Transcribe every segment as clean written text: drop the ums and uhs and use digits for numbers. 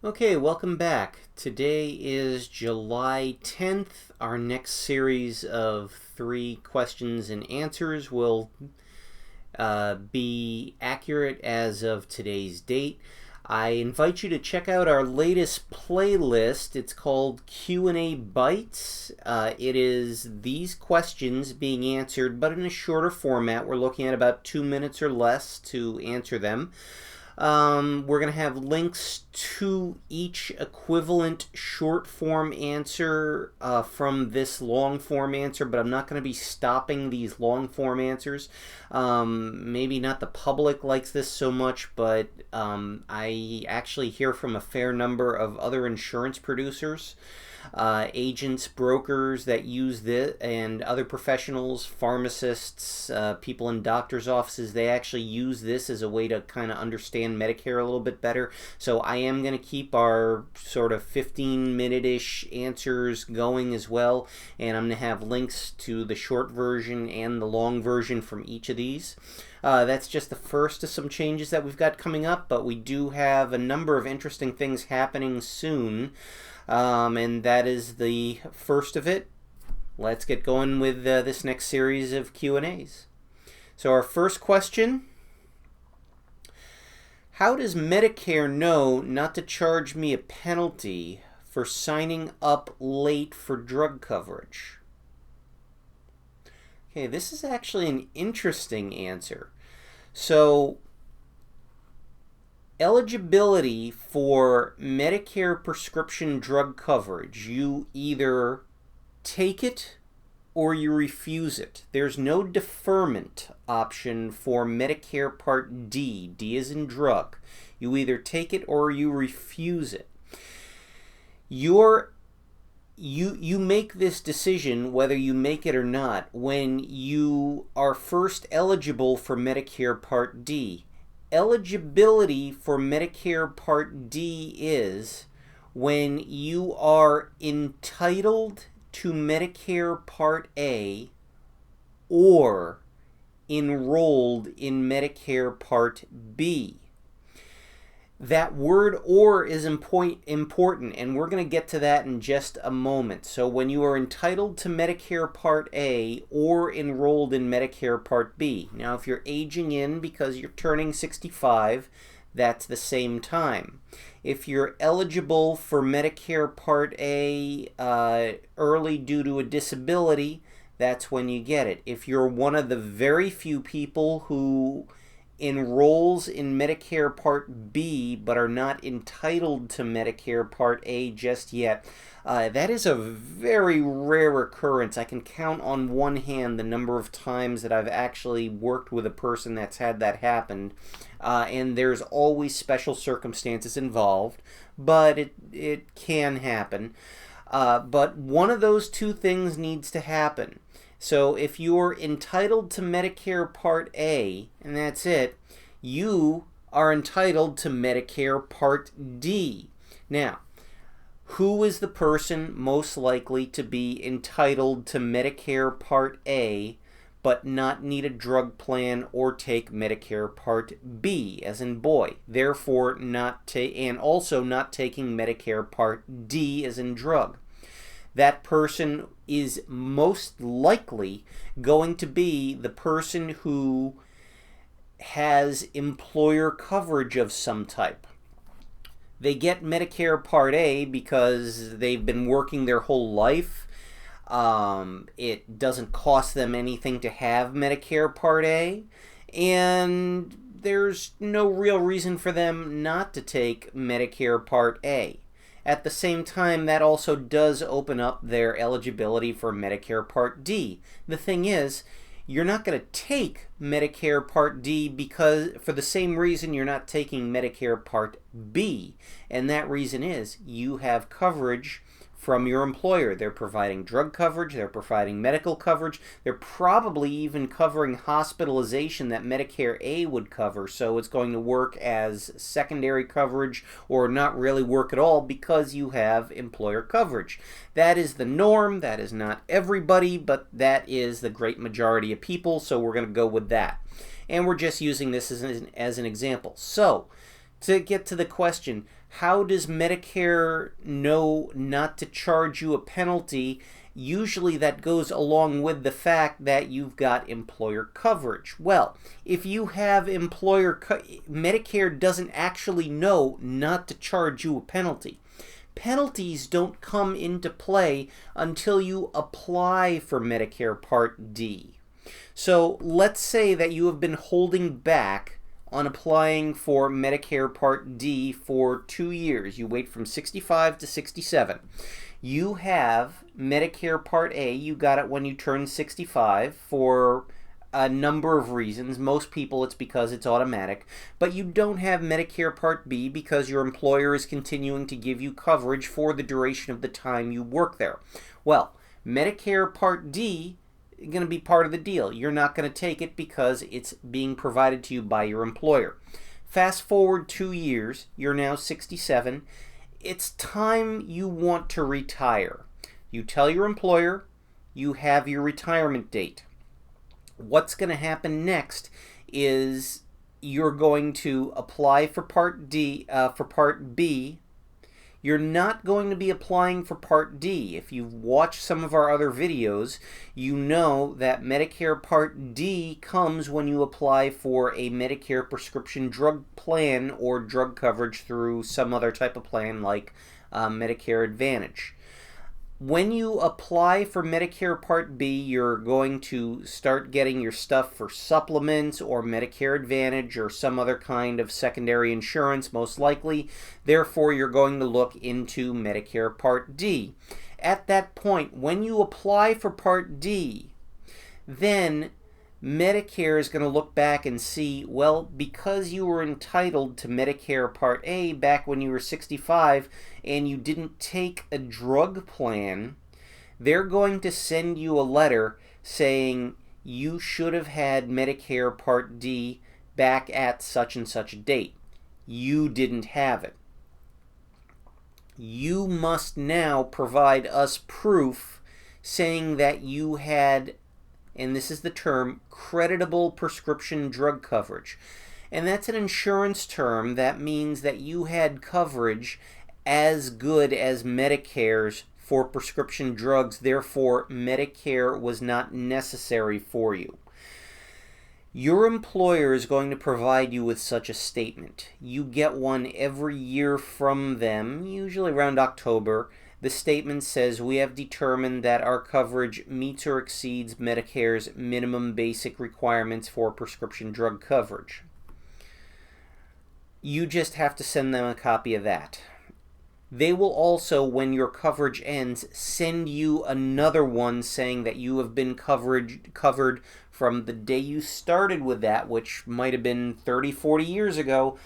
Okay, welcome back. Today is July 10th. Our next series of 3 questions and answers will be accurate as of today's date. I invite you to check out our latest playlist. It's called Q&A Bites. It is these questions being answered, but in a shorter format. We're looking at about 2 minutes or less to answer them. We're going to have links to each equivalent short form answer from this long form answer, but I'm not going to be stopping these long form answers. Maybe not the public likes this so much, but I actually hear from a fair number of other insurance producers, agents, brokers that use this, and other professionals, pharmacists, people in doctors' offices. They actually use this as a way to kind of understand Medicare a little bit better. So I am going to keep our sort of 15-minute-ish answers going as well, and I'm going to have links to the short version and the long version from each of these. That's just the first of some changes that we've got coming up, but we do have a number of interesting things happening soon. And that is the first of it. Let's get going with this next series of Q&As. So our first question: how does Medicare know not to charge me a penalty for signing up late for drug coverage? Okay, this is actually an interesting answer. So, eligibility for Medicare prescription drug coverage, you either take it or you refuse it. There's no deferment option for Medicare Part D. D as in drug. You either take it or you refuse it. You make this decision whether you make it or not when you are first eligible for Medicare Part D. Eligibility for Medicare Part D is when you are entitled to Medicare Part A or enrolled in Medicare Part B. That word "or" is important, and we're going to get to that in just a moment. So when you are entitled to Medicare Part A or enrolled in Medicare Part B. Now, if you're aging in because you're turning 65, that's the same time. If you're eligible for Medicare Part A early due to a disability, that's when you get it. If you're one of the very few people who enrolls in Medicare Part B but are not entitled to Medicare Part A just yet, that is a very rare occurrence. I can count on one hand the number of times that I've actually worked with a person that's had that happen, and there's always special circumstances involved, but it can happen. But one of those two things needs to happen. So if you're entitled to Medicare Part A, and that's it, you are entitled to Medicare Part D. Now, who is the person most likely to be entitled to Medicare Part A but not need a drug plan or take Medicare Part B, as in boy, therefore and also not taking Medicare Part D, as in drug? That person is most likely going to be the person who has employer coverage of some type. They get Medicare Part A because they've been working their whole life. It doesn't cost them anything to have Medicare Part A, and there's no real reason for them not to take Medicare Part A. At the same time, that also does open up their eligibility for Medicare Part D. The thing is, you're not going to take Medicare Part D because for the same reason you're not taking Medicare Part B. And that reason is you have coverage from your employer. They're providing drug coverage, they're providing medical coverage, they're probably even covering hospitalization that Medicare A would cover, so it's going to work as secondary coverage or not really work at all because you have employer coverage. That is the norm. That is not everybody, but that is the great majority of people, so we're going to go with that. And we're just using this as an example. So, to get to the question, how does Medicare know not to charge you a penalty? Usually that goes along with the fact that you've got employer coverage. Well, if you have Medicare doesn't actually know not to charge you a penalty. Penalties don't come into play until you apply for Medicare Part D. So let's say that you have been holding back on applying for Medicare Part D for 2 years. You wait from 65 to 67. You have Medicare Part A. You got it when you turn 65 for a number of reasons. Most people it's because it's automatic. But you don't have Medicare Part B because your employer is continuing to give you coverage for the duration of the time you work there. Well, Medicare Part D going to be part of the deal. You're not going to take it because it's being provided to you by your employer. Fast forward 2 years, you're now 67. It's time you want to retire. You tell your employer you have your retirement date. What's going to happen next is you're going to apply for Part D, for Part B. You're not going to be applying for Part D. If you've watched some of our other videos, you know that Medicare Part D comes when you apply for a Medicare prescription drug plan or drug coverage through some other type of plan like Medicare Advantage. When you apply for Medicare Part B, you're going to start getting your stuff for supplements or Medicare Advantage or some other kind of secondary insurance, most likely. Therefore, you're going to look into Medicare Part D. At that point, when you apply for Part D, then Medicare is going to look back and see, well, because you were entitled to Medicare Part A back when you were 65 and you didn't take a drug plan, they're going to send you a letter saying you should have had Medicare Part D back at such and such a date. You didn't have it. You must now provide us proof saying that you had, and this is the term, creditable prescription drug coverage. And that's an insurance term that means that you had coverage as good as Medicare's for prescription drugs. Therefore, Medicare was not necessary for you. Your employer is going to provide you with such a statement. You get one every year from them, usually around October. The statement says, we have determined that our coverage meets or exceeds Medicare's minimum basic requirements for prescription drug coverage. You just have to send them a copy of that. They will also, when your coverage ends, send you another one saying that you have been covered from the day you started with that, which might have been 30, 40 years ago,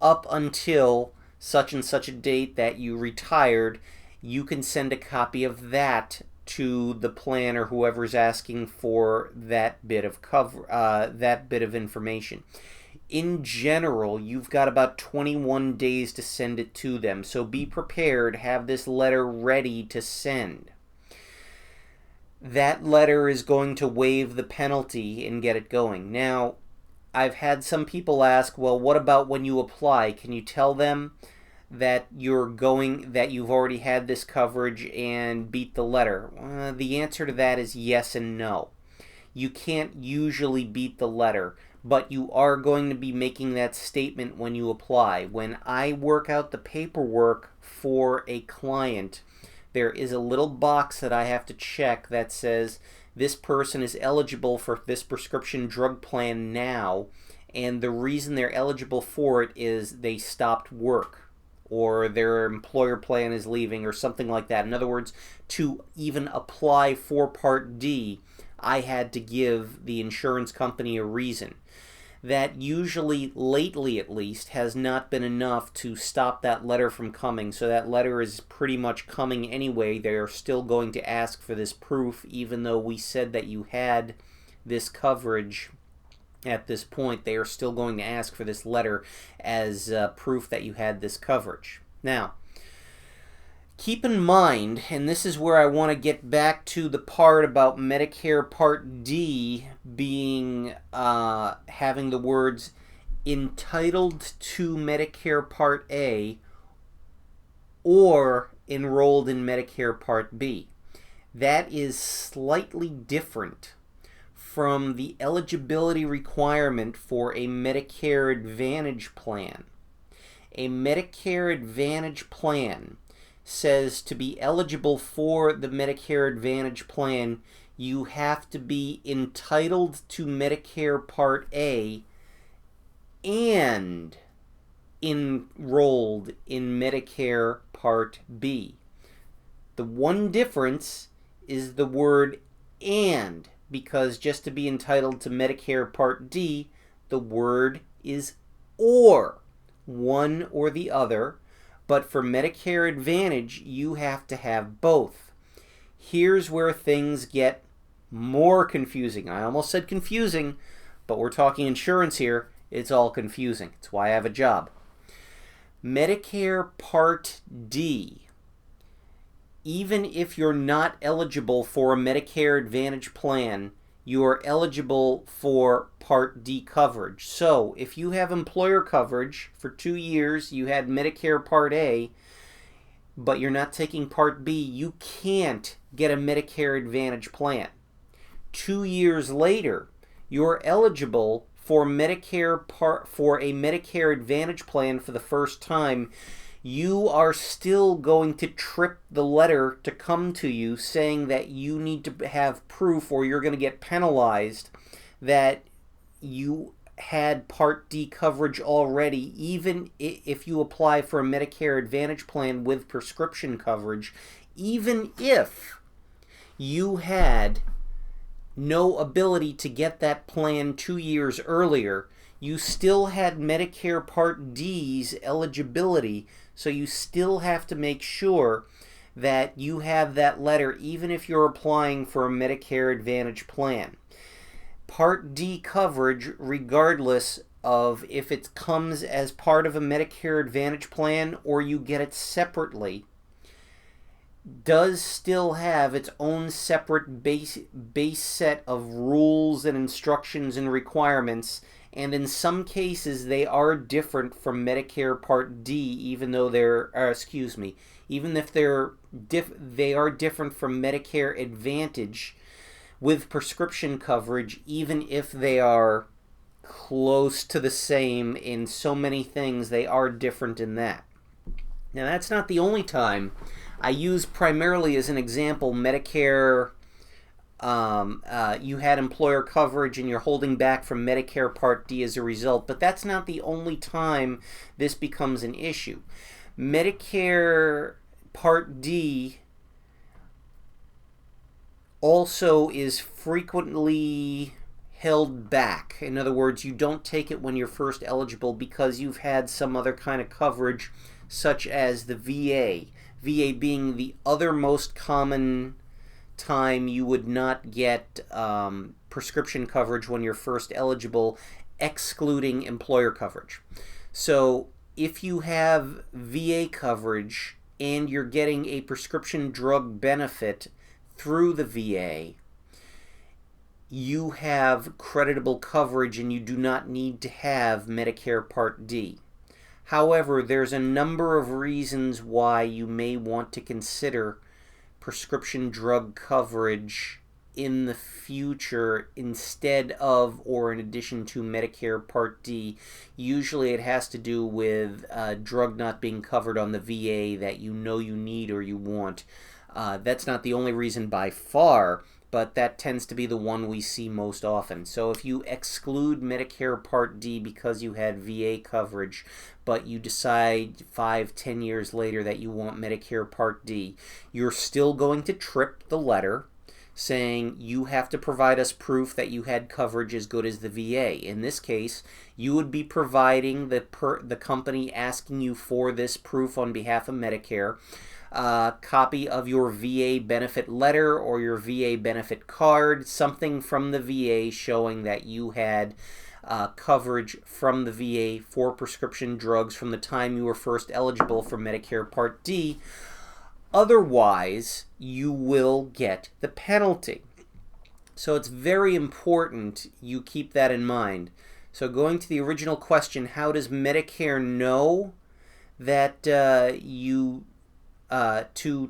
up until such and such a date that you retired. You can send a copy of that to the plan or whoever's asking for that bit of that bit of information. In general, you've got about 21 days to send it to them. So be prepared, have this letter ready to send. That letter is going to waive the penalty and get it going. Now, I've had some people ask, well, what about when you apply? Can you tell them that you've already had this coverage and beat the letter? The answer to that is yes and no. You can't usually beat the letter, but you are going to be making that statement when you apply. When I work out the paperwork for a client, there is a little box that I have to check that says this person is eligible for this prescription drug plan now, and the reason they're eligible for it is they stopped work or their employer plan is leaving or something like that. In other words, to even apply for Part D, I had to give the insurance company a reason. That usually, lately at least, has not been enough to stop that letter from coming. So that letter is pretty much coming anyway. They are still going to ask for this proof, even though we said that you had this coverage at this point. They are still going to ask for this letter as proof that you had this coverage. Now, keep in mind, and this is where I want to get back to the part about Medicare Part D being having the words entitled to Medicare Part A or enrolled in Medicare Part B. That is slightly different from the eligibility requirement for a Medicare Advantage plan. A Medicare Advantage plan says to be eligible for the Medicare Advantage plan, you have to be entitled to Medicare Part A and enrolled in Medicare Part B. The one difference is the word "and," because just to be entitled to Medicare Part D, the word is "or," one or the other, but for Medicare Advantage, you have to have both. Here's where things get more confusing. I almost said confusing, but we're talking insurance here. It's all confusing. It's why I have a job. Medicare Part D, even if you're not eligible for a Medicare Advantage plan, you are eligible for Part D coverage. So if you have employer coverage for 2 years, you had Medicare Part A, but you're not taking Part B, you can't get a Medicare Advantage plan. 2 years later, you're eligible for a Medicare Advantage plan for the first time. You are still going to trip the letter to come to you saying that you need to have proof, or you're going to get penalized, that you had Part D coverage already, even if you apply for a Medicare Advantage plan with prescription coverage. Even if you had no ability to get that plan 2 years earlier, you still had Medicare Part D's eligibility, so you still have to make sure that you have that letter even if you're applying for a Medicare Advantage plan. Part D coverage, regardless of if it comes as part of a Medicare Advantage plan or you get it separately, does still have its own separate base set of rules and instructions and requirements, and in some cases they are different from Medicare Part D, even though even if they are different from Medicare Advantage with prescription coverage, even if they are close to the same in so many things, they are different in that. Now, that's not the only time. I use primarily as an example Medicare. You had employer coverage and you're holding back from Medicare Part D as a result, but that's not the only time this becomes an issue. Medicare Part D also is frequently held back. In other words, you don't take it when you're first eligible because you've had some other kind of coverage, such as the VA. VA being the other most common time you would not get prescription coverage when you're first eligible, excluding employer coverage. So if you have VA coverage and you're getting a prescription drug benefit through the VA, you have creditable coverage and you do not need to have Medicare Part D. However, there's a number of reasons why you may want to consider prescription drug coverage in the future instead of or in addition to Medicare Part D. Usually it has to do with a drug not being covered on the VA that you know you need or you want. That's not the only reason by far, but that tends to be the one we see most often. So if you exclude Medicare Part D because you had VA coverage, but you decide 5-10 years later that you want Medicare Part D, you're still going to trip the letter saying you have to provide us proof that you had coverage as good as the VA. In this case, you would be providing the company asking you for this proof on behalf of Medicare, copy of your VA benefit letter or your VA benefit card, something from the VA showing that you had coverage from the VA for prescription drugs from the time you were first eligible for Medicare Part D. Otherwise, you will get the penalty. So it's very important you keep that in mind. So going to the original question, how does Medicare know that to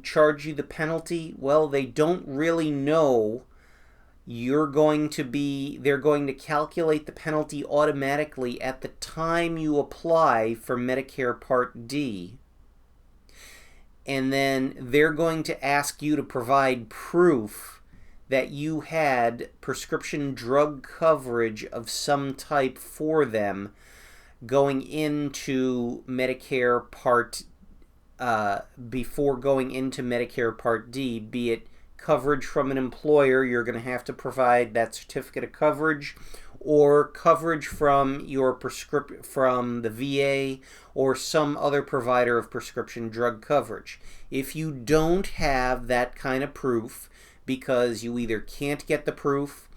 charge you the penalty? Well, they don't really know. They're going to calculate the penalty automatically at the time you apply for Medicare Part D. And then they're going to ask you to provide proof that you had prescription drug coverage of some type for them going into Medicare Part before going into Medicare Part D, be it coverage from an employer. You're going to have to provide that certificate of coverage, or coverage from your from the VA or some other provider of prescription drug coverage. If you don't have that kind of proof, because you either can't get the proof,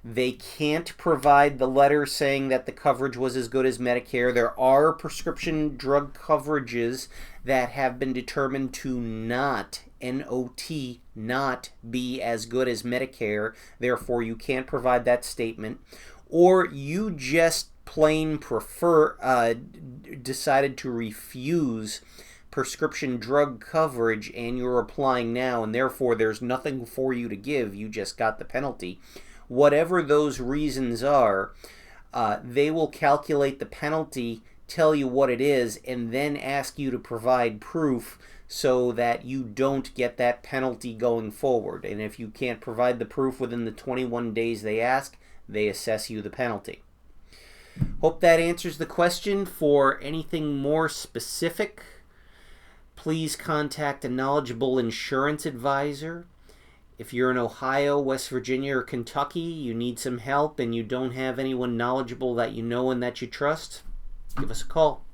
they can't provide the letter saying that the coverage was as good as Medicare. There are prescription drug coverages that have been determined to not, N-O-T, not be as good as Medicare. Therefore, you can't provide that statement. Or you just plain decided to refuse prescription drug coverage and you're applying now, and therefore there's nothing for you to give. You just got the penalty. Whatever those reasons are, they will calculate the penalty, tell you what it is, and then ask you to provide proof so that you don't get that penalty going forward. And if you can't provide the proof within the 21 days they ask, they assess you the penalty. Hope that answers the question. For anything more specific, please contact a knowledgeable insurance advisor. If you're in Ohio, West Virginia, or Kentucky, you need some help and you don't have anyone knowledgeable that you know and that you trust, give us a call.